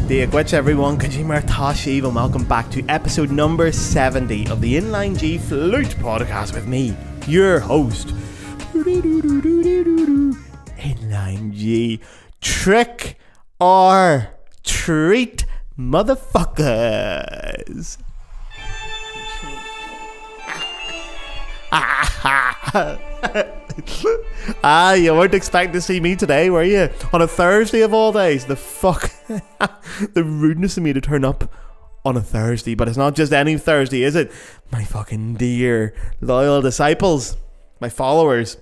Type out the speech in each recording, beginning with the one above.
Dear Gwitch everyone, Kajima Tashiv, and welcome back to episode number 70 of the Inline G Flute Podcast with me, your host, Inline G. Trick or treat, motherfuckers. You weren't expecting to see me today, were you? On a Thursday of all days. The fuck. The rudeness of me to turn up on a Thursday. But it's not just any Thursday, is it? My fucking dear loyal disciples, my followers,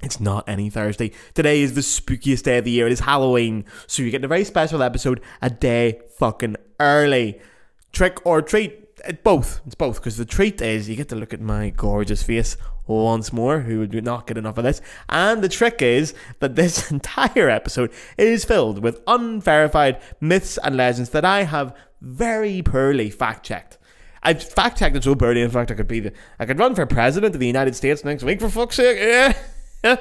it's not any Thursday. Today is the spookiest day of the year. It is Halloween. So you're getting a very special episode a day fucking early. Trick or treat. It's both, because the treat is you get to look at my gorgeous face once more, who would not get enough of this, and the trick is that this entire episode is filled with unverified myths and legends that I have very poorly fact-checked. I've fact-checked it so poorly, in fact, I could run for president of the United States next week, for fuck's sake. This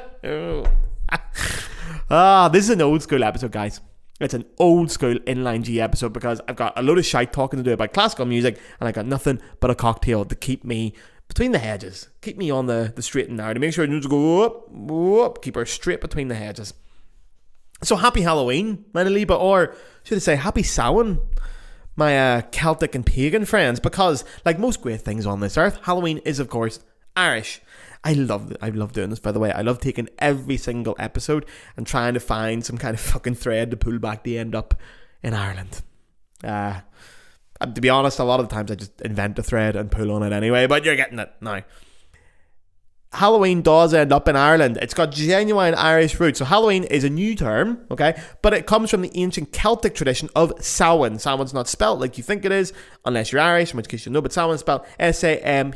is an old school episode, guys. It's an old school Inline G episode because I've got a load of shite talking to do about classical music and I got nothing but a cocktail to keep me between the hedges. Keep me on the straight and narrow to make sure I don't go up, keep her straight between the hedges. So happy Halloween, my Liba, or should I say happy Samhain, my Celtic and pagan friends, because like most great things on this earth, Halloween is of course Irish. I love doing this, by the way. I love taking every single episode and trying to find some kind of fucking thread to pull back to end up in Ireland. To be honest, a lot of the times I just invent a thread and pull on it anyway, but you're getting it now. Halloween does end up in Ireland. It's got genuine Irish roots. So Halloween is a new term, okay? But it comes from the ancient Celtic tradition of Samhain. Samhain's not spelled like you think it is, unless you're Irish, in which case you know, but Samhain's spelled Samhain.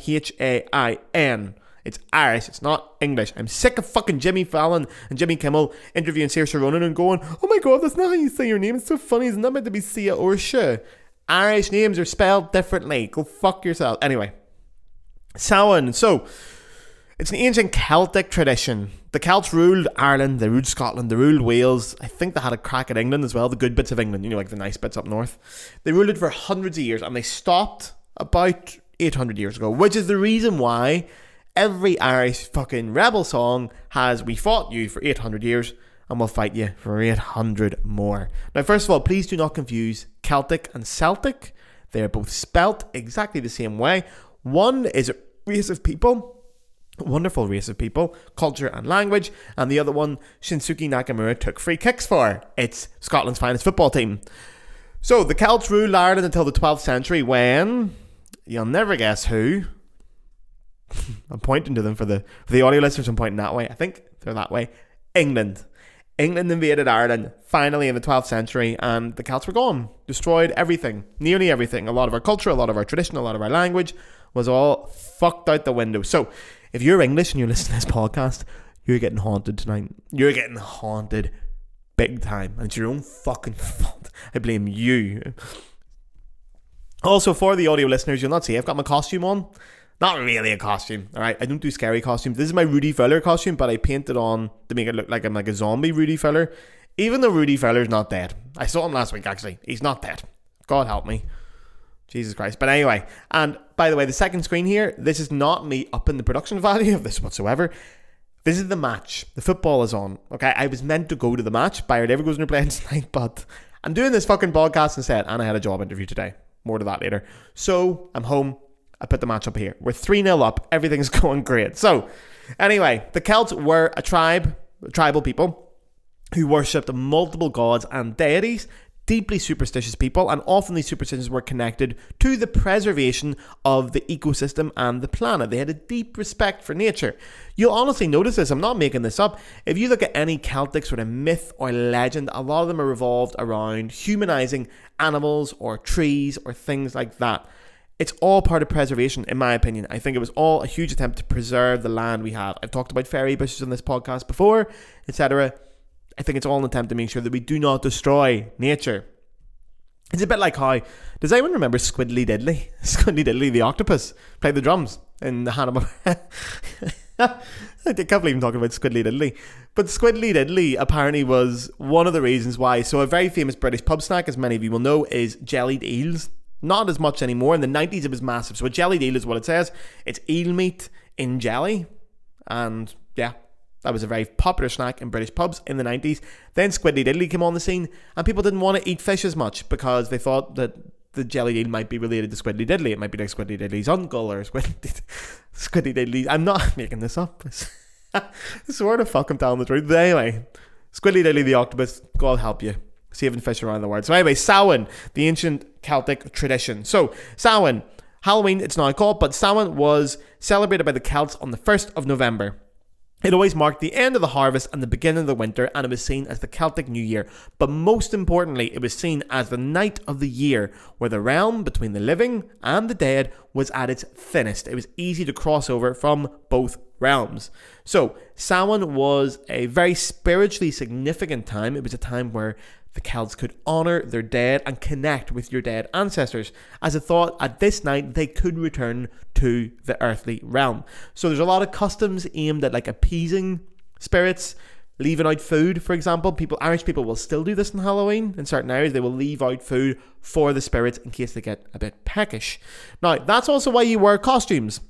It's Irish, it's not English. I'm sick of fucking Jimmy Fallon and Jimmy Kimmel interviewing Saoirse Ronan and going, oh my god, that's not how you say your name. It's so funny. It's not meant to be Sia or Sha. Irish names are spelled differently. Go fuck yourself. Anyway, Samhain. So, it's an ancient Celtic tradition. The Celts ruled Ireland, they ruled Scotland, they ruled Wales. I think they had a crack at England as well, the good bits of England, you know, like the nice bits up north. They ruled it for hundreds of years and they stopped about 800 years ago, which is the reason why every Irish fucking rebel song has "We fought you for 800 years and we'll fight you for 800 more." Now, first of all, please do not confuse Celtic and Celtic. They are both spelt exactly the same way. One is a race of people, a wonderful race of people, culture and language, and the other one, Shinsuke Nakamura took free kicks for. It's Scotland's finest football team. So, the Celts ruled Ireland until the 12th century when, you'll never guess who. I'm pointing to them for the audio listeners. I'm pointing that way. I think they're that way. England invaded Ireland finally in the 12th century, and the Celts were gone, destroyed everything, nearly everything. A lot of our culture, a lot of our tradition, a lot of our language was all fucked out the window. So if you're English and you're listening to this podcast, you're getting haunted tonight. You're getting haunted big time, and it's your own fucking fault. I blame you. Also, for the audio listeners, you'll not see I've got my costume on. Not really a costume, alright? I don't do scary costumes. This is my Rudi Völler costume, but I painted on to make it look like I'm like a zombie Rudi Völler. Even though Rudi Völler's not dead. I saw him last week, actually. He's not dead. God help me. Jesus Christ. But anyway, and by the way, the second screen here, this is not me upping the production value of this whatsoever. This is the match. The football is on, okay? I was meant to go to the match. Bayer Leverkusen are playing tonight, but I'm doing this fucking podcast instead, and I had a job interview today. More to that later. So, I'm home. I put the match up here. We're 3-0 up. Everything's going great. So, anyway, the Celts were a tribal people who worshipped multiple gods and deities, deeply superstitious people, and often these superstitions were connected to the preservation of the ecosystem and the planet. They had a deep respect for nature. You'll honestly notice this. I'm not making this up. If you look at any Celtic sort of myth or legend, a lot of them are revolved around humanizing animals or trees or things like that. It's all part of preservation, in my opinion. I think it was all a huge attempt to preserve the land we have. I've talked about fairy bushes on this podcast before, etc. I think it's all an attempt to make sure that we do not destroy nature. It's a bit like how, does anyone remember Squidly Diddly? Squidly Diddly the octopus played the drums in the Hannibal. I can't believe I'm talking about Squiddly Diddly. But Squiddly Diddly apparently was one of the reasons why. So a very famous British pub snack, as many of you will know, is jellied eels. Not as much anymore. In the 90s it was massive. So a jellied eel is what it says. It's eel meat in jelly. And yeah, that was a very popular snack in British pubs in the 90s. Then Squiddly Diddly came on the scene, and people didn't want to eat fish as much because they thought that the jelly eel might be related to Squiddly Diddly. It might be like Squiddly Diddly's uncle or Squiddly Diddly. I'm not making this up. I swear to fuck, I'm telling the truth. But anyway, Squiddly Diddly the octopus, God help you, saving fish around the world. So anyway, Samhain, the ancient Celtic tradition. So Samhain, Halloween it's now called, but Samhain was celebrated by the Celts on the 1st of November. It always marked the end of the harvest and the beginning of the winter, and it was seen as the Celtic New Year. But most importantly, it was seen as the night of the year, where the realm between the living and the dead was at its thinnest. It was easy to cross over from both realms. So, Samhain was a very spiritually significant time. It was a time where the Celts could honour their dead and connect with your dead ancestors, as it thought at this night they could return to the earthly realm. So there's a lot of customs aimed at like appeasing spirits, leaving out food, for example. Irish people will still do this in Halloween. In certain areas, they will leave out food for the spirits in case they get a bit peckish. Now, that's also why you wear costumes.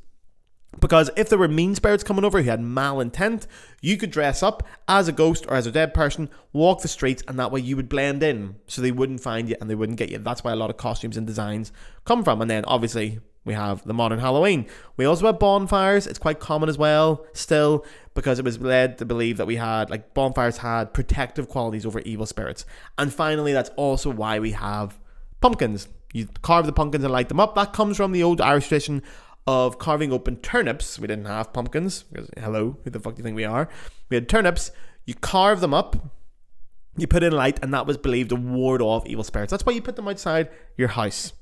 Because if there were mean spirits coming over who had malintent, you could dress up as a ghost or as a dead person, walk the streets, and that way you would blend in so they wouldn't find you and they wouldn't get you. That's why a lot of costumes and designs come from. And then obviously we have the modern Halloween. We also have bonfires. It's quite common as well still, because it was led to believe that we had, like, bonfires had protective qualities over evil spirits. And finally, that's also why we have pumpkins. You carve the pumpkins and light them up. That comes from the old Irish tradition of carving open turnips. We didn't have pumpkins because, hello, who the fuck do you think we are? We had turnips. You carve them up, you put in light, and that was believed to ward off evil spirits. That's why you put them outside your house.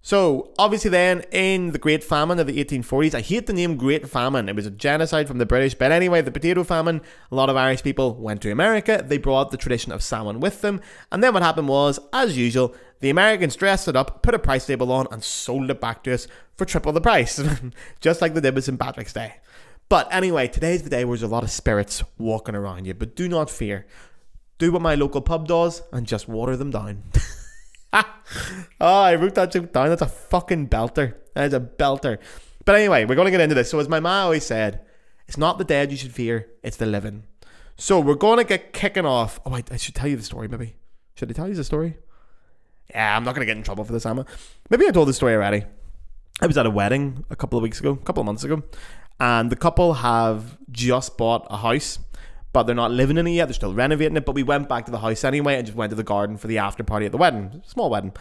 So obviously then in the Great Famine of the 1840s, I hate the name Great Famine, it was a genocide from the British, but anyway, the potato famine, a lot of Irish people went to America. They brought the tradition of Samhain with them, and then what happened was, as usual, the Americans dressed it up, put a price label on, and sold it back to us for triple the price, just like they did with St. Patrick's Day. But anyway, today's the day where there's a lot of spirits walking around you, but do not fear. Do what my local pub does and just water them down. I wrote that joke down. That's a fucking belter. That is a belter. But anyway, we're going to get into this. So as my ma always said, it's not the dead you should fear, it's the living. So we're going to get kicking off. Oh wait, I should tell you the story maybe. Should I tell you the story? Yeah, I'm not going to get in trouble for this, am I? Maybe I told the story already. I was at a wedding a couple of months ago, and the couple have just bought a house, but they're not living in it yet. They're still renovating it. But we went back to the house anyway and just went to the garden for the after party at the wedding. Small wedding.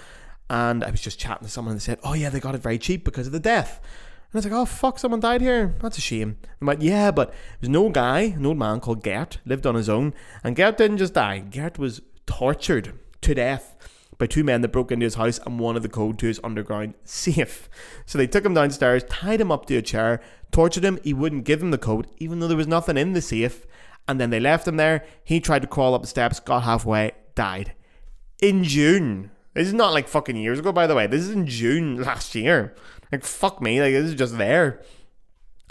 And I was just chatting to someone and they said, oh yeah, they got it very cheap because of the death. And I was like, oh fuck, someone died here. That's a shame. I'm like, yeah, but there's an old man called Gert, lived on his own. And Gert didn't just die. Gert was tortured to death by two men that broke into his house and wanted the code to his underground safe. So they took him downstairs, tied him up to a chair, tortured him. He wouldn't give them the code, even though there was nothing in the safe. And then they left him there. He tried to crawl up the steps, got halfway, died. In June. This is not like fucking years ago, by the way. This is in June last year. Like, fuck me. Like, this is just there.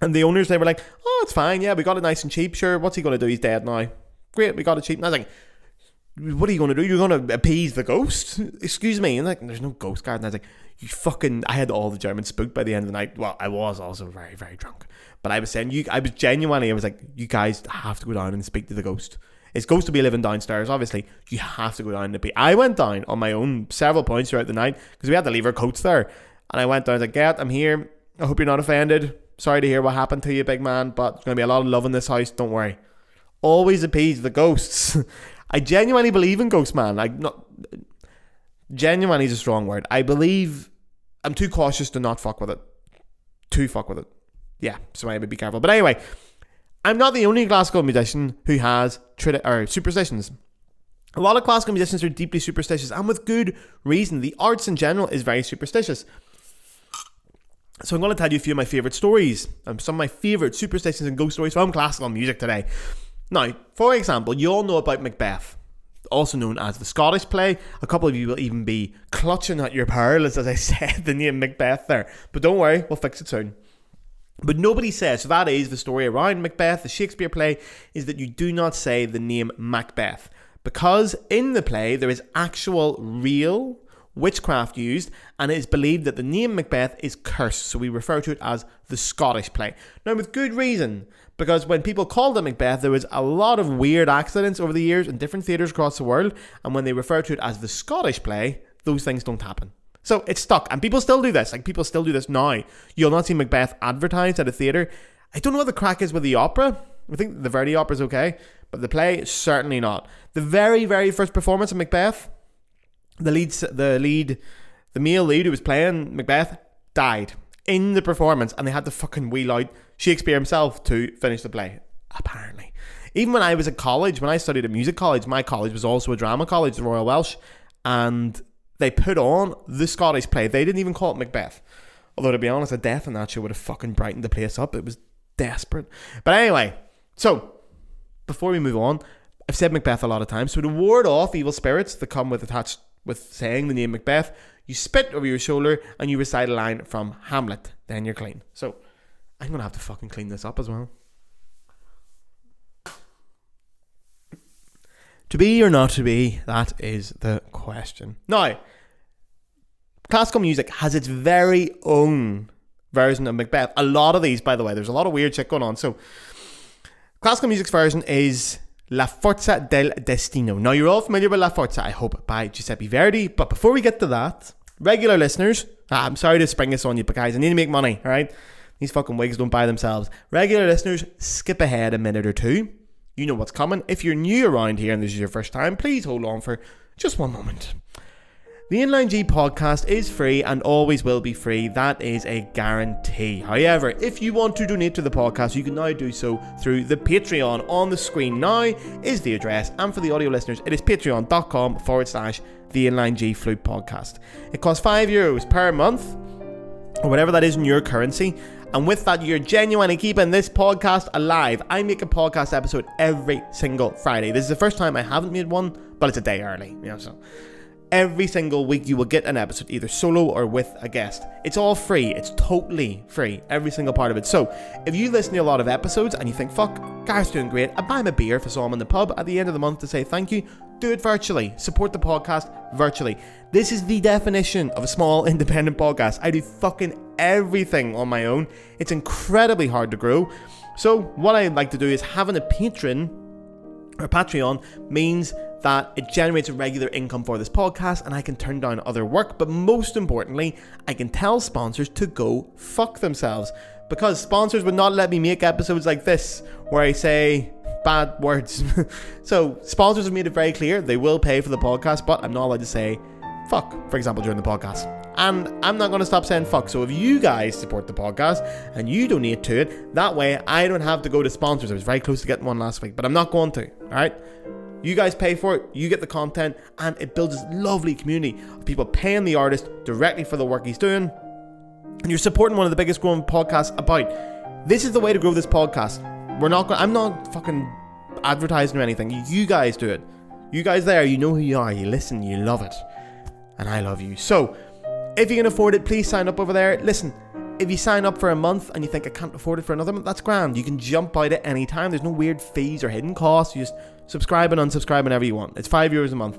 And the owners, they were like, oh, it's fine. Yeah, we got it nice and cheap. Sure, what's he going to do? He's dead now. Great, we got it cheap. And I was like, what are you going to do? You're going to appease the ghost? Excuse me. And like, there's no ghost guard. And I was like, you fucking... I had all the Germans spooked by the end of the night. Well, I was also very, very drunk. But I was saying, I was like, you guys have to go down and speak to the ghost. It's supposed to be living downstairs, obviously. You have to go down to be. I went down on my own several points throughout the night because we had to leave our coats there. And I went down, I was like, Gert, I'm here. I hope you're not offended. Sorry to hear what happened to you, big man, but there's going to be a lot of love in this house. Don't worry. Always appease the ghosts. I genuinely believe in ghosts, man. Genuinely is a strong word. I believe... I'm too cautious to not fuck with it. Yeah, so I would be careful. But anyway, I'm not the only classical musician who has superstitions. A lot of classical musicians are deeply superstitious, and with good reason. The arts in general is very superstitious. So I'm going to tell you a few of my favourite stories, some of my favourite superstitions and ghost stories from classical music today. Now, for example, you all know about MacBeth, also known as the Scottish play. A couple of you will even be clutching at your pearls as I said the name MacBeth there. But don't worry, we'll fix it soon. But nobody says, so that is the story around Macbeth, the Shakespeare play, is that you do not say the name Macbeth. Because in the play, there is actual, real witchcraft used, and it is believed that the name Macbeth is cursed, so we refer to it as the Scottish play. Now, with good reason, because when people called it Macbeth, there was a lot of weird accidents over the years in different theatres across the world, and when they refer to it as the Scottish play, those things don't happen. So it's stuck, and people still do this. Like, people still do this now. You'll not see Macbeth advertised at a theatre. I don't know what the crack is with the opera. I think the Verdi opera is okay, but the play, certainly not. The very, very first performance of Macbeth, the male lead who was playing Macbeth died in the performance, and they had to fucking wheel out Shakespeare himself to finish the play, apparently. Even when I was at college, when I studied at music college, my college was also a drama college, the Royal Welsh, and they put on the Scottish play. They didn't even call it Macbeth. Although, to be honest, a death in that show would have fucking brightened the place up. It was desperate. But anyway, so, before we move on, I've said Macbeth a lot of times. So to ward off evil spirits that come attached with saying the name Macbeth, you spit over your shoulder and you recite a line from Hamlet. Then you're clean. So, I'm going to have to fucking clean this up as well. To be or not to be, that is the question. Now, classical music has its very own version of Macbeth. A lot of these, by the way, there's a lot of weird shit going on. So, classical music's version is La Forza del Destino. Now, you're all familiar with La Forza, I hope, by Giuseppe Verdi. But before we get to that, regular listeners, I'm sorry to spring this on you, but guys, I need to make money, alright? These fucking wigs don't buy themselves. Regular listeners, skip ahead a minute or two. You know what's coming. If you're new around here and this is your first time, please hold on for just one moment. The Inline G podcast is free and always will be free. That is a guarantee. However, if you want to donate to the podcast, you can now do so through the Patreon. On the screen now is the address, and for the audio listeners, it is patreon.com/the Inline G Flute Podcast. It costs €5 per month, or whatever that is in your currency. And with that, you're genuinely keeping this podcast alive. I make a podcast episode every single Friday. This is the first time I haven't made one, but it's a day early. So every single week you will get an episode, either solo or with a guest. It's all free. It's totally free. Every single part of it. So if you listen to a lot of episodes and you think, fuck, Gareth's doing great, I buy him a beer if I saw him in the pub at the end of the month to say thank you, do it virtually. Support the podcast virtually. This is the definition of a small independent podcast. I do fucking everything on my own. It's incredibly hard to grow. So what I like to do is having a patron or Patreon means that it generates a regular income for this podcast, and I can turn down other work, but most importantly, I can tell sponsors to go fuck themselves, because sponsors would not let me make episodes like this where I say bad words. So sponsors have made it very clear they will pay for the podcast, but I'm not allowed to say fuck, for example, during the podcast. And I'm not going to stop saying fuck. So if you guys support the podcast and you donate to it, that way I don't have to go to sponsors. I was very close to getting one last week, but I'm not going to. Alright? You guys pay for it, you get the content, and it builds this lovely community of people paying the artist directly for the work he's doing. And you're supporting one of the biggest growing podcasts about. This is the way to grow this podcast. I'm not fucking advertising or anything. You guys do it. You guys there, you know who you are. You listen, you love it. And I love you. So, if you can afford it, please sign up over there. Listen, if you sign up for a month and you think I can't afford it for another month, that's grand. You can jump out at any time. There's no weird fees or hidden costs. You just subscribe and unsubscribe whenever you want. It's €5 a month.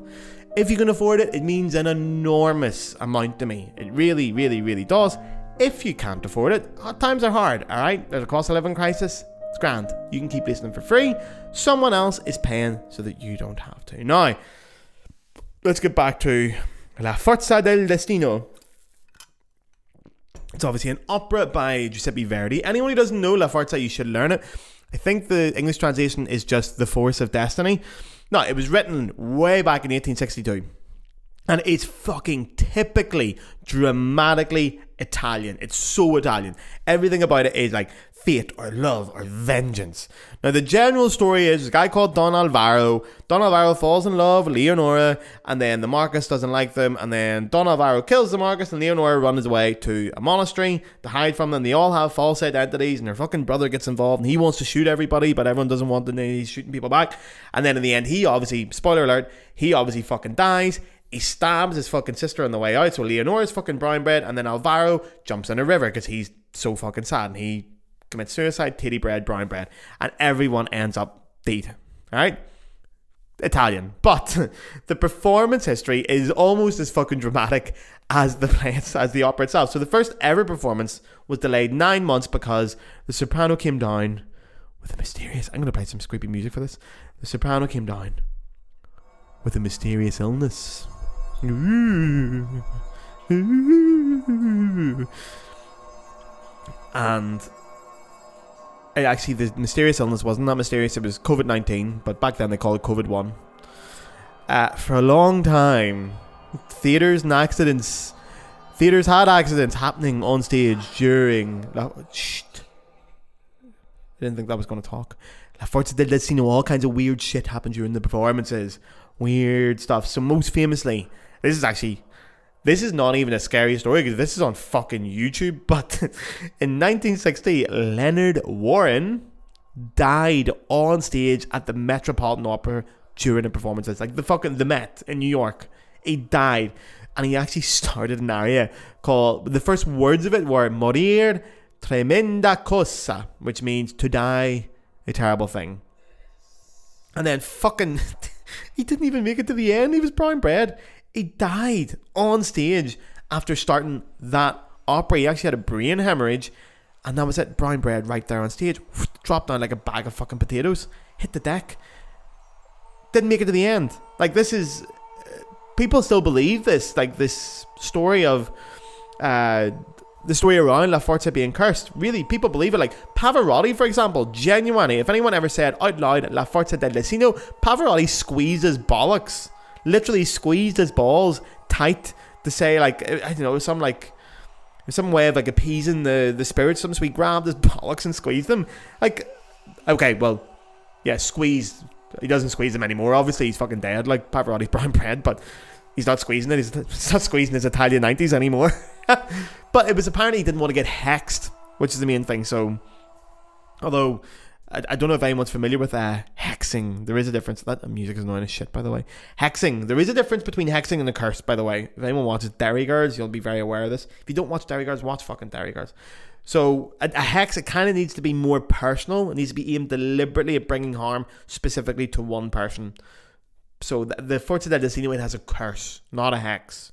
If you can afford it, it means an enormous amount to me. It really, really, really does. If you can't afford it, times are hard, alright? There's a cost of living crisis. It's grand. You can keep listening for free. Someone else is paying so that you don't have to. Now, let's get back to La Forza del Destino. It's obviously an opera by Giuseppe Verdi. Anyone who doesn't know La Forza, you should learn it. I think the English translation is just The Force of Destiny. No, it was written way back in 1862. And it's fucking typically, dramatically Italian. It's so Italian. Everything about it is like fate or love or vengeance. Now, the general story is a guy called Don Alvaro. Don Alvaro falls in love with Leonora, and then the Marquis doesn't like them, and then Don Alvaro kills the Marquis, and Leonora runs away to a monastery to hide from them. They all have false identities, and their fucking brother gets involved, and he wants to shoot everybody, but everyone doesn't want to, and he's shooting people back. And then in the end, he obviously, spoiler alert, he obviously fucking dies. He stabs his fucking sister on the way out, so Leonora's fucking brown bread, and then Alvaro jumps in a river because he's so fucking sad, and he commit suicide, titty bread, brown bread, and everyone ends up dead. Alright? Italian. But the performance history is almost as fucking dramatic as the play, as the opera itself. So the first ever performance was delayed 9 months because the soprano came down with a mysterious... I'm going to play some creepy music for this. The soprano came down with a mysterious illness. And actually, the mysterious illness wasn't that mysterious. It was COVID-19, but back then they called it COVID-1. For a long time, theatres had accidents happening on stage during... Shh. I didn't think that was going to talk. La Forza del Destino, all kinds of weird shit happened during the performances. Weird stuff. So most famously, this is not even a scary story because this is on fucking YouTube, but in 1960, Leonard Warren died on stage at the Metropolitan Opera during the performances. Like the Met in New York. He died. And he actually started an aria called... The first words of it were Morir tremenda cosa, which means to die, a terrible thing. And then fucking... he didn't even make it to the end. He was brown bread. He died on stage after starting that opera. He actually had a brain hemorrhage, and that was it. Brown bread right there on stage. Dropped down like a bag of fucking potatoes. Hit the deck. Didn't make it to the end. Like, this is... people still believe this. Like, this story of... the story around La Forza being cursed. Really, people believe it. Like Pavarotti, for example, genuinely, if anyone ever said out loud La Forza del Destino, Pavarotti squeezed his bollocks. Literally squeezed his balls tight to say, like, I don't know, some way of like appeasing the spirits. So he grabbed his bollocks and squeezed them. Like, okay, well, yeah, squeezed. He doesn't squeeze them anymore. Obviously, he's fucking dead, like Pavarotti's brown bread, but he's not squeezing it. He's not squeezing his Italian 90s anymore. But it was apparently he didn't want to get hexed, which is the main thing. So, although I don't know if anyone's familiar with hexing. There is a difference. That music is annoying as shit, by the way. Hexing. There is a difference between hexing and a curse, by the way. If anyone watches Derry Girls, you'll be very aware of this. If you don't watch Derry Girls, watch fucking Derry Girls. So, a hex, it kind of needs to be more personal. It needs to be aimed deliberately at bringing harm specifically to one person. So, the Forza del Destino has a curse, not a hex.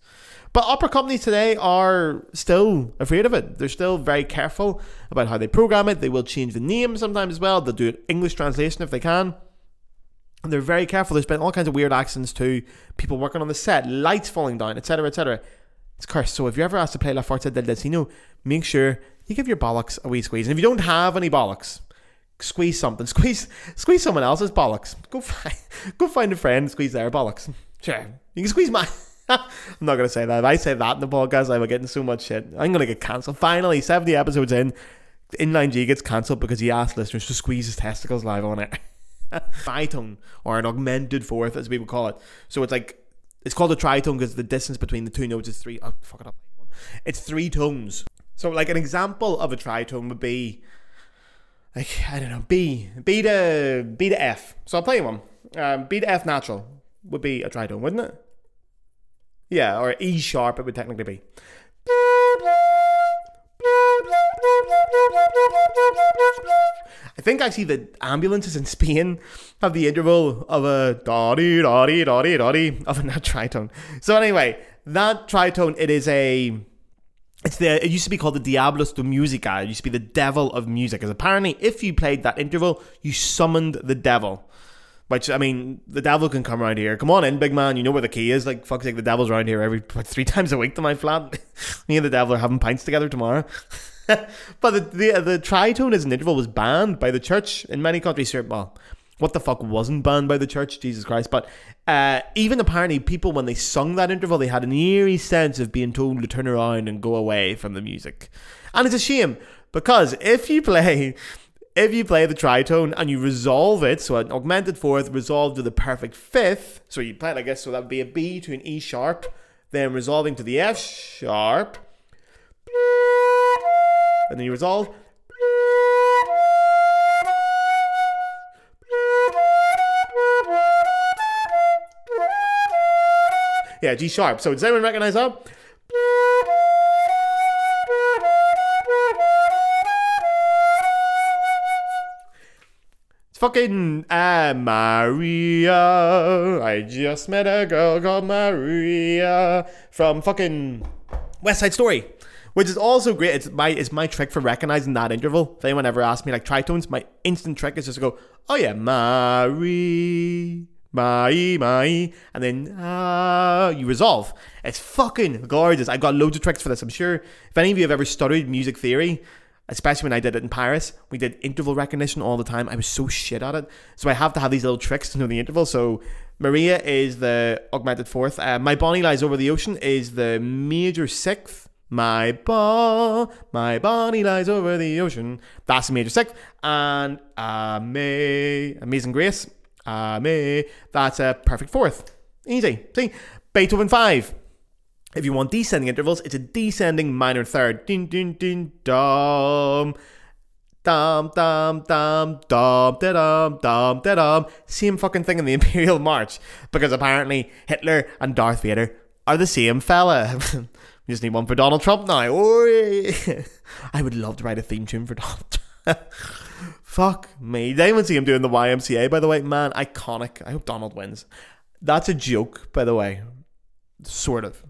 But opera companies today are still afraid of it. They're still very careful about how they program it. They will change the name sometimes as well. They'll do an English translation if they can. And they're very careful. There's been all kinds of weird accidents too. People working on the set, lights falling down, etc., etc. It's cursed. So if you're ever asked to play La Forza del Destino, make sure you give your bollocks a wee squeeze. And if you don't have any bollocks, squeeze something. Squeeze someone else's bollocks. Go find a friend and squeeze their bollocks. Sure. You can squeeze mine. I'm not going to say that. If I say that in the podcast, I'm getting so much shit. I'm going to get cancelled. Finally, 70 episodes in, Inline G gets cancelled because he asked listeners to squeeze his testicles live on it. Tritone, or an augmented fourth, as we would call it. So it's called a tritone because the distance between the two notes is three. Oh, fuck it up. It's three tones. So, like, an example of a tritone would be, like, I don't know, B to F. So I'll play you one. B to F natural would be a tritone, wouldn't it? Yeah, or E sharp it would technically be. I think actually the ambulances in Spain have the interval of a da-dee, da-dee, da-dee, da-dee of a tritone. So anyway, that tritone, it used to be called the Diablos de Musica. It used to be the devil of music. Because apparently if you played that interval, you summoned the devil. Which, I mean, the devil can come around here. Come on in, big man. You know where the key is. Like, fuck's sake, the devil's around here every 3 times a week to my flat. Me and the devil are having pints together tomorrow. But the tritone as an interval was banned by the church in many countries. Well, what the fuck wasn't banned by the church? Jesus Christ. But even apparently people, when they sung that interval, they had an eerie sense of being told to turn around and go away from the music. And it's a shame, because if you play the tritone and you resolve it, so an augmented fourth resolved to the perfect fifth, so you play it like this, so that would be a B to an E sharp, then resolving to the F sharp, and then you resolve, yeah, G sharp. So does anyone recognize that? fucking Maria. I just met a girl called Maria from fucking West Side Story, which is also great. It's my trick for recognizing that interval. If anyone ever asks me like tritones, my instant trick is just to go, oh yeah, Marie, my, and then you resolve. It's fucking gorgeous. I've got loads of tricks for this. I'm sure if any of you have ever studied music theory, especially when I did it in Paris, we did interval recognition all the time. I was so shit at it. So I have to have these little tricks to know the interval. So Maria is the augmented fourth. My Bonnie Lies Over the Ocean is the major sixth. My Bonnie lies over the ocean. That's the major sixth. And Amazing Grace. That's a perfect fourth. Easy. See? Beethoven 5. If you want descending intervals, it's a descending minor third. Ding, ding, ding, dum. Dum, dum, dum, dum, da-dum, dum, da-dum. Same fucking thing in the Imperial March. Because apparently Hitler and Darth Vader are the same fella. We just need one for Donald Trump now. I would love to write a theme tune for Donald Trump. Fuck me. Did anyone see him doing the YMCA, by the way? Man, iconic. I hope Donald wins. That's a joke, by the way. Sort of.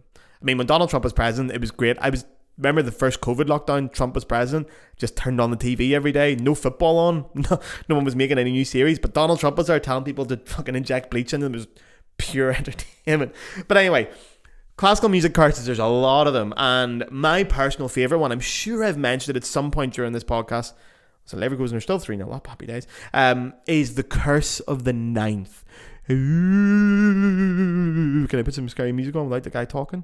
I mean, when Donald Trump was president, it was great. Remember the first COVID lockdown, Trump was president, just turned on the TV every day, no football on, no one was making any new series, but Donald Trump was there telling people to fucking inject bleach in them. It was pure entertainment. But anyway, classical music curses, there's a lot of them, and my personal favourite one, I'm sure I've mentioned it at some point during this podcast, so Leverkusen are still 3-0 up, happy days, is The Curse of the Ninth. Ooh, can I put some scary music on without the guy talking?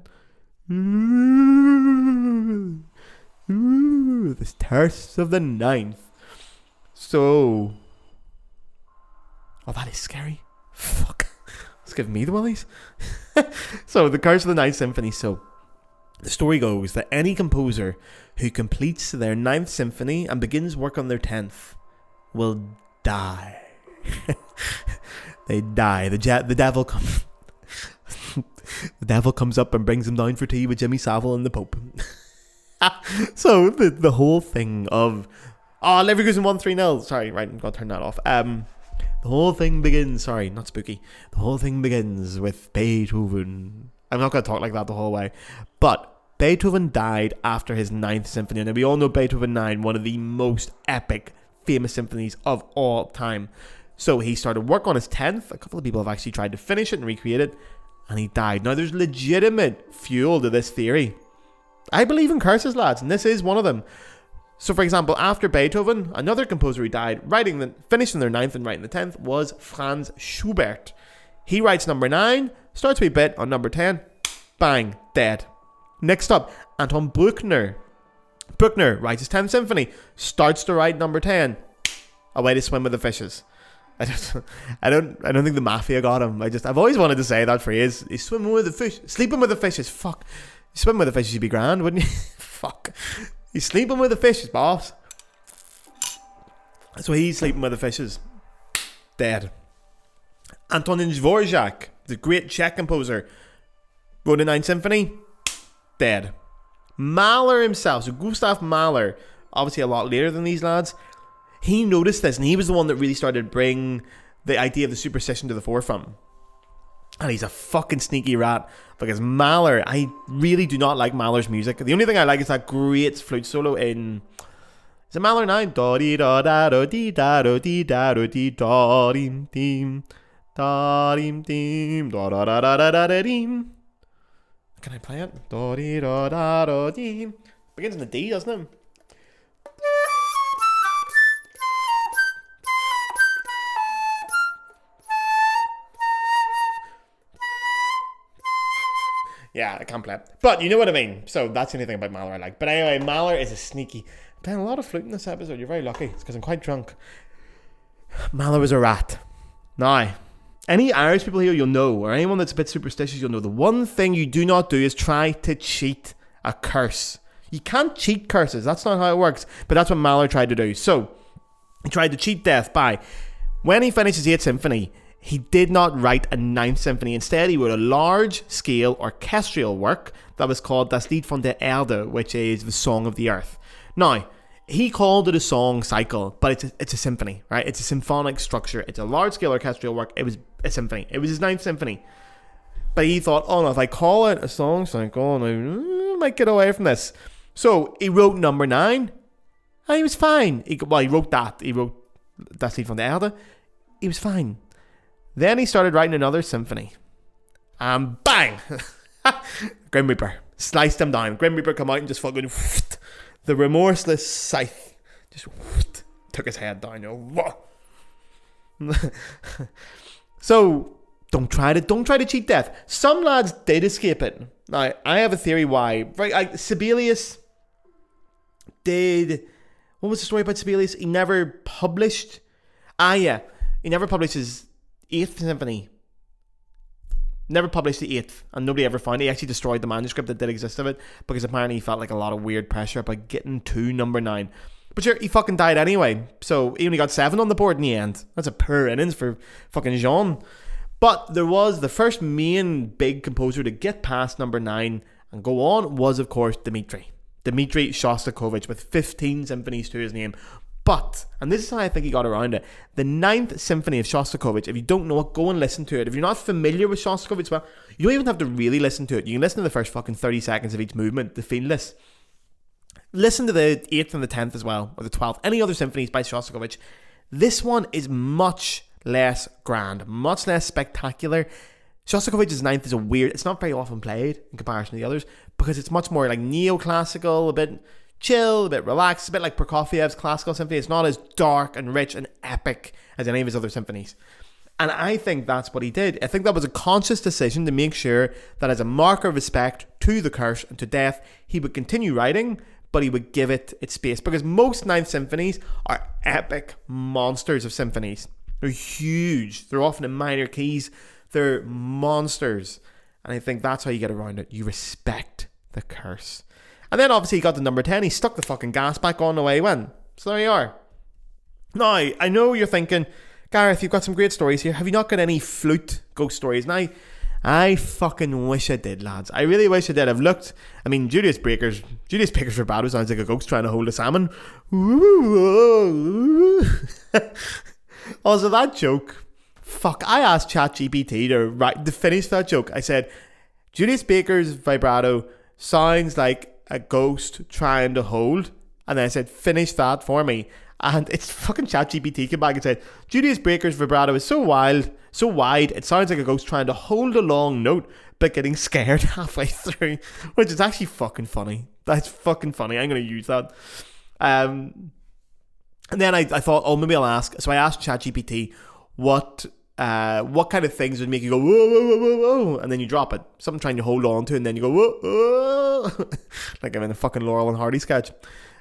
Ooh, the Curse of the Ninth. So, oh, that is scary. Fuck, it's giving me the willies. So, The Curse of the Ninth Symphony. So, the story goes that any composer who completes their 9th symphony and begins work on their 10th will die. They die. The devil comes. The devil comes up and brings them down for tea with Jimmy Savile and the Pope. So the whole thing of Leverkusen 1-3-0. Sorry, right, I'm gonna turn that off. The whole thing begins. Sorry, not spooky. The whole thing begins with Beethoven. I'm not gonna talk like that the whole way, but Beethoven died after his 9th symphony, and we all know Beethoven 9, one of the most epic, famous symphonies of all time. So he started work on his 10th. A couple of people have actually tried to finish it and recreate it, and he died. Now, there's legitimate fuel to this theory. I believe in curses, lads, and this is one of them. So, for example, after Beethoven, another composer who died finishing their 9th and writing the 10th was Franz Schubert. He writes number 9, starts a wee bit on number 10, bang, dead. Next up, Anton Bruckner. Bruckner writes his 10th symphony, starts to write number 10, away to swim with the fishes. I don't think the mafia got him. I've always wanted to say that phrase. He's swimming with the fish, sleeping with the fishes. Fuck, swimming with the fishes, you'd be grand, wouldn't you? Fuck, he's sleeping with the fishes, boss. So he's sleeping with the fishes, dead. Antonin Dvorak, the great Czech composer, wrote a 9th symphony, dead. Mahler himself, so Gustav Mahler, obviously a lot later than these lads. He noticed this, and he was the one that really started to bring the idea of the superstition to the forefront. And he's a fucking sneaky rat, because Mahler, I really do not like Mahler's music. The only thing I like is that great flute solo in... Is it Mahler 9? Da-dee-da-da-do-dee-da-do-dee-da-do-dee-da-dim-dim. Da-dim-dim. Da-da-da-da-da-da-dim. Can I play it? Da-dee-da-da-do-dim. Begins in the D, doesn't it? Yeah, I can't play it. But you know what I mean. So that's the only thing about Mahler I like. But anyway, Mahler is a sneaky... I'm playing a lot of flute in this episode. You're very lucky. It's because I'm quite drunk. Mahler was a rat. Now, any Irish people here you'll know, or anyone that's a bit superstitious you'll know, the one thing you do not do is try to cheat a curse. You can't cheat curses. That's not how it works. But that's what Mahler tried to do. So, he tried to cheat death by... When he finished his 8th symphony... He did not write a 9th symphony. Instead, he wrote a large-scale orchestral work that was called Das Lied von der Erde, which is the Song of the Earth. Now, he called it a song cycle, but it's a symphony, right? It's a symphonic structure. It's a large-scale orchestral work. It was a symphony. It was his 9th symphony. But he thought, oh no, if I call it a song cycle, I might get away from this. So he wrote number 9, and he was fine. He wrote that. He wrote Das Lied von der Erde. He was fine. Then he started writing another symphony. And bang! Grim Reaper. Sliced him down. Grim Reaper come out and just fucking... The remorseless scythe just took his head down. So... Don't try to cheat death. Some lads did escape it. Now, I have a theory why. Right, Sibelius did... What was the story about Sibelius? He never published... He never published his 8th symphony. Never published the 8th, and nobody ever found it. He actually destroyed the manuscript that did exist of it, because apparently he felt like a lot of weird pressure about getting to number 9. But sure, he fucking died anyway, so he only got 7 on the board in the end. That's a poor innings for fucking Jean. But there was the first main big composer to get past number 9 and go on was, of course, Dmitri Shostakovich, with 15 symphonies to his name. But, and this is how I think he got around it, the 9th symphony of Shostakovich, if you don't know it, go and listen to it. If you're not familiar with Shostakovich, well, you don't even have to really listen to it. You can listen to the first fucking 30 seconds of each movement to feel this. Listen to the 8th and the 10th as well, or the 12th, any other symphonies by Shostakovich. This one is much less grand, much less spectacular. Shostakovich's 9th is it's not very often played in comparison to the others, because it's much more like neoclassical, a bit chill, a bit relaxed, a bit like Prokofiev's classical symphony. It's not as dark and rich and epic as any of his other symphonies. And I think that's what he did. I think that was a conscious decision to make sure that as a marker of respect to the curse and to death, he would continue writing, but he would give it its space. Because most 9th symphonies are epic monsters of symphonies. They're huge. They're often in minor keys. They're monsters. And I think that's how you get around it. You respect the curse. And then obviously he got to number 10. He stuck the fucking gas back on the way he went. So there you are. Now, I know you're thinking, Gareth, you've got some great stories here. Have you not got any flute ghost stories? Now, I fucking wish I did, lads. I really wish I did. I've looked. I mean, Julius Baker's Vibrato sounds like a ghost trying to hold a salmon. Also, that joke, fuck, I asked ChatGPT to finish that joke. I said, Julius Baker's vibrato sounds like a ghost trying to hold. And then I said, finish that for me. And it's fucking ChatGPT came back and said, Julius Baker's vibrato is so wide, it sounds like a ghost trying to hold a long note, but getting scared halfway through. Which is actually fucking funny. That's fucking funny. I'm going to use that. And then I thought, maybe I'll ask. So I asked ChatGPT what kind of things would make you go, whoa, whoa, whoa, whoa, whoa, and then you drop it. Something trying to hold on to, and then you go, whoa, whoa. Like I'm in a fucking Laurel and Hardy sketch.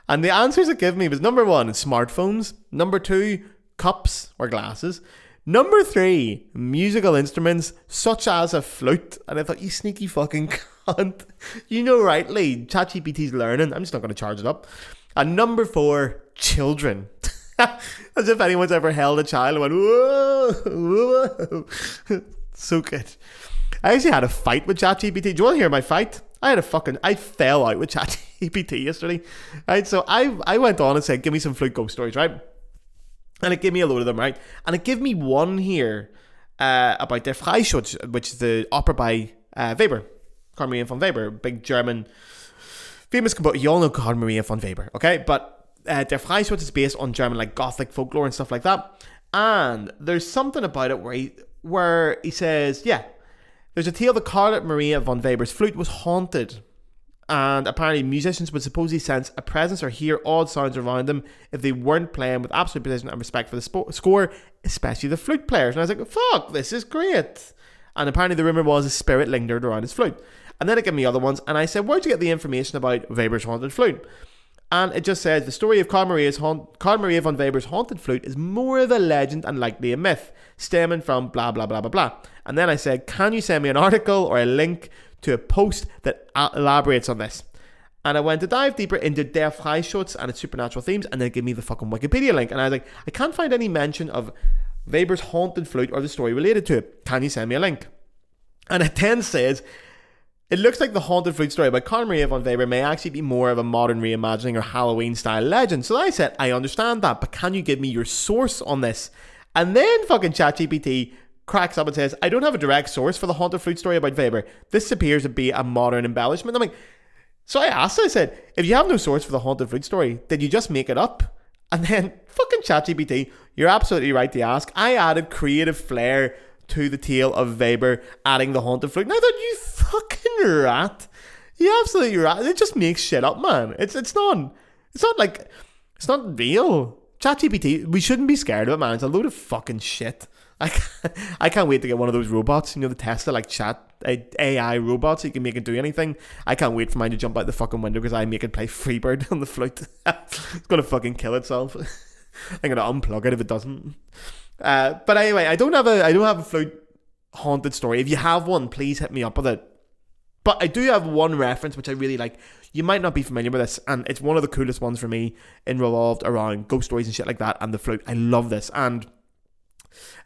And the answers it gave me was number 1, smartphones. Number 2, cups or glasses. Number 3, musical instruments such as a flute. And I thought, you sneaky fucking cunt. You know rightly, ChatGPT's learning. I'm just not going to charge it up. And number 4, children. As if anyone's ever held a child and went, whoa, whoa. So good. I actually had a fight with ChatGPT. Do you want to hear my fight? I fell out with ChatGPT yesterday. Right, so I went on and said, give me some flute ghost stories, right? And it gave me a load of them, right? And it gave me one here about Der Freischutz, which is the opera by Weber, Carl Maria von Weber, big German famous composer. You all know Carl Maria von Weber, okay? But Der Freischutz is based on German like Gothic folklore and stuff like that. And there's something about it where he says, yeah, there's a tale that Carl Maria von Weber's flute was haunted. And apparently musicians would supposedly sense a presence or hear odd sounds around them if they weren't playing with absolute precision and respect for the score, especially the flute players. And I was like, fuck, this is great. And apparently the rumour was a spirit lingered around his flute. And then it gave me other ones, and I said, where'd you get the information about Weber's haunted flute? And it just says, the story of Carl Maria von Weber's haunted flute is more of a legend and likely a myth, stemming from blah, blah, blah, blah, blah. And then I said, can you send me an article or a link to a post that elaborates on this? And I went to dive deeper into Der Freischutz and its supernatural themes, and then it gave me the fucking Wikipedia link. And I was like, I can't find any mention of Weber's haunted flute or the story related to it. Can you send me a link? And it then says, It looks like the haunted flute story by Conor Maria von Weber may actually be more of a modern reimagining or Halloween-style legend. So I said, I understand that, but can you give me your source on this? And then fucking ChatGPT cracks up and says, I don't have a direct source for the haunted flute story about Weber. This appears to be a modern embellishment. I'm like, so I asked, I said, if you have no source for the haunted flute story, did you just make it up? And then fucking ChatGPT, you're absolutely right to ask. I added creative flair to the tale of Weber, adding the haunted flute. And I thought, you fucking rat. You absolutely rat. It just makes shit up, man. It's not real. ChatGPT, we shouldn't be scared of it, man. It's a load of fucking shit. I can't wait to get one of those robots, the Tesla like chat AI robots so you can make it do anything. I can't wait for mine to jump out the fucking window because I make it play Freebird on the flute. It's gonna fucking kill itself. I'm gonna unplug it if it doesn't. But anyway, I don't have a flute haunted story. If you have one, please hit me up with it. But I do have one reference which I really like. You might not be familiar with this, and it's one of the coolest ones for me, involved around ghost stories and shit like that, and the flute. I love this, and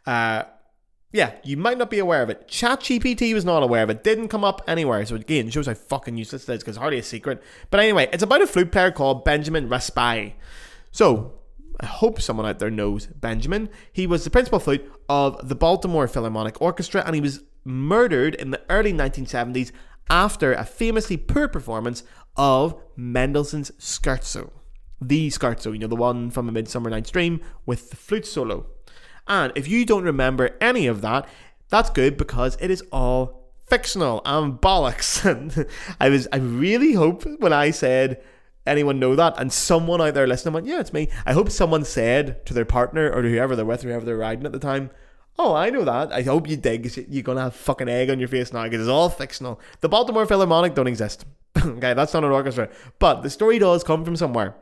yeah, you might not be aware of it. ChatGPT was not aware of it. Didn't come up anywhere. So again, it shows how fucking useless it is because it's hardly a secret. But anyway, it's about a flute player called Benjamin Raspail. So I hope someone out there knows Benjamin. He was the principal flute of the Baltimore Philharmonic Orchestra, and he was murdered in the early 1970s after a famously poor performance of Mendelssohn's Scherzo. The Scherzo, the one from A Midsummer Night's Dream with the flute solo. And if you don't remember any of that, that's good because it is all fictional and bollocks. And I really hope when I said, anyone know that? And someone out there listening went, yeah, it's me. I hope someone said to their partner or to whoever they're with, whoever they're riding at the time, oh, I know that. I hope you dig. You're going to have fucking egg on your face now because it's all fictional. The Baltimore Philharmonic don't exist. Okay, that's not an orchestra. But the story does come from somewhere.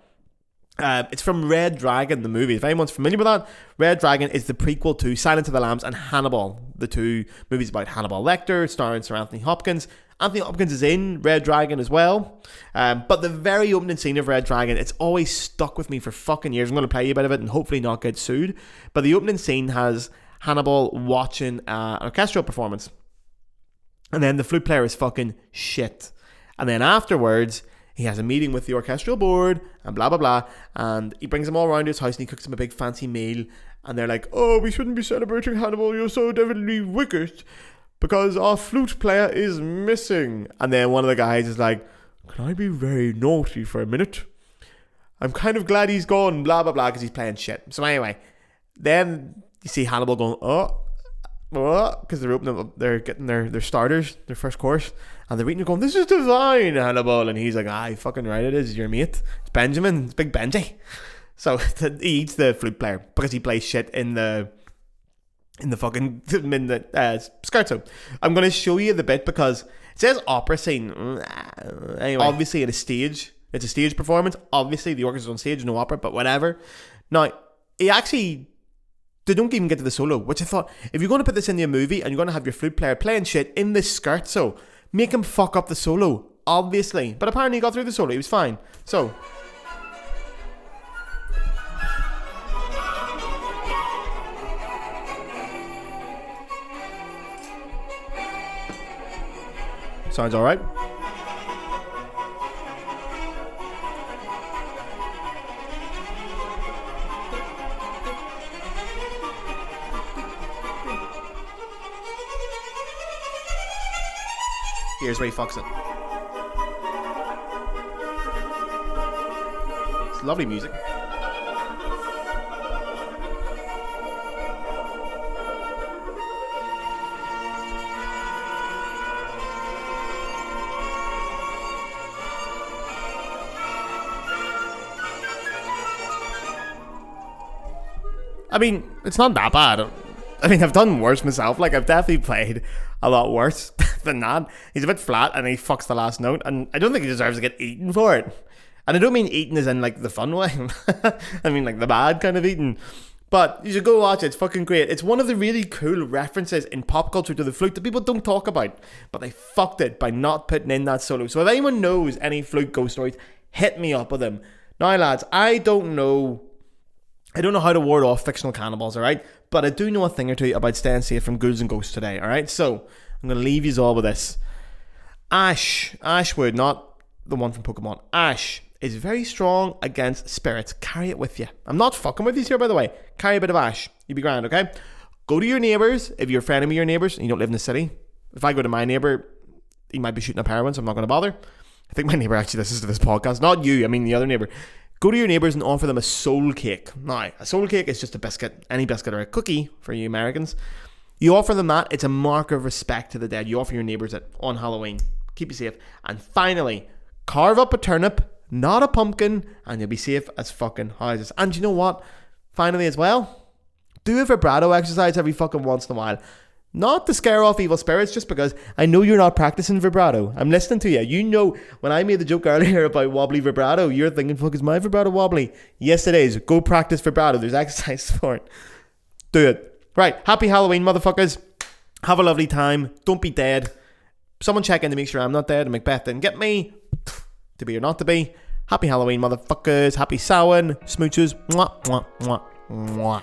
It's from Red Dragon, the movie. If anyone's familiar with that, Red Dragon is the prequel to Silence of the Lambs and Hannibal, the two movies about Hannibal Lecter, starring Sir Anthony Hopkins. Anthony Hopkins is in Red Dragon as well. But the very opening scene of Red Dragon, it's always stuck with me for fucking years. I'm going to play you a bit of it and hopefully not get sued. But the opening scene has Hannibal watching an orchestral performance. And then the flute player is fucking shit. And then afterwards, he has a meeting with the orchestral board and blah, blah, blah. And he brings them all around to his house and he cooks them a big fancy meal. And they're like, oh, we shouldn't be celebrating Hannibal. You're so definitely wicked because our flute player is missing. And then one of the guys is like, can I be very naughty for a minute? I'm kind of glad he's gone, blah, blah, blah, because he's playing shit. So anyway, then you see Hannibal going, because they're getting their starters, their first course, and they're eating it going, this is divine, Hannibal. And he's like, aye, fucking right it is, your mate. It's Benjamin, it's Big Benji. So he eats the flute player because he plays shit in the scherzo. I'm going to show you the bit because it says opera scene. Anyway, obviously it's a stage performance. Obviously the orchestra's on stage, no opera, but whatever. Now, they don't even get to the solo, which I thought, if you're going to put this in a movie and you're going to have your flute player playing shit in this scherzo, make him fuck up the solo, obviously. But apparently he got through the solo, he was fine. So, sounds alright. Here's where he fucks it. It's lovely music. I mean, it's not that bad. I mean, I've done worse myself. Like, I've definitely played a lot worse than that. He's a bit flat and he fucks the last note, and I don't think he deserves to get eaten for it. And I don't mean eaten as in like the fun way. I mean like the bad kind of eaten. But you should go watch it. It's fucking great. It's one of the really cool references in pop culture to the flute that people don't talk about. But they fucked it by not putting in that solo. So if anyone knows any flute ghost stories, hit me up with them. Now lads, I don't know how to ward off fictional cannibals, alright? But I do know a thing or two about staying safe from ghouls and ghosts today, alright? So, I'm going to leave you all with this. Ashwood, not the one from Pokemon. Ash is very strong against spirits. Carry it with you. I'm not fucking with you here, by the way. Carry a bit of ash. You'll be grand, okay? Go to your neighbours. If you're friendly with your neighbours and you don't live in the city. If I go to my neighbour, he might be shooting up heroin, so I'm not going to bother. I think my neighbour actually listens to this podcast. Not you, I mean the other neighbour. Go to your neighbours and offer them a soul cake. Now, a soul cake is just a biscuit, any biscuit or a cookie for you Americans. You offer them that. It's a mark of respect to the dead. You offer your neighbours it on Halloween. Keep you safe. And finally, carve up a turnip, not a pumpkin, and you'll be safe as fucking houses. And you know what? Finally as well, do a vibrato exercise every fucking once in a while. Not to scare off evil spirits, just because I know you're not practicing vibrato. I'm listening to you. You know, when I made the joke earlier about wobbly vibrato, you're thinking, fuck, is my vibrato wobbly? Yes, it is. Go practice vibrato. There's exercises for it. Do it. Right. Happy Halloween, motherfuckers. Have a lovely time. Don't be dead. Someone check in to make sure I'm not dead and MacBeth didn't get me. To be or not to be. Happy Halloween, motherfuckers. Happy Samhain. Smooches. Mwah, mwah, mwah, mwah.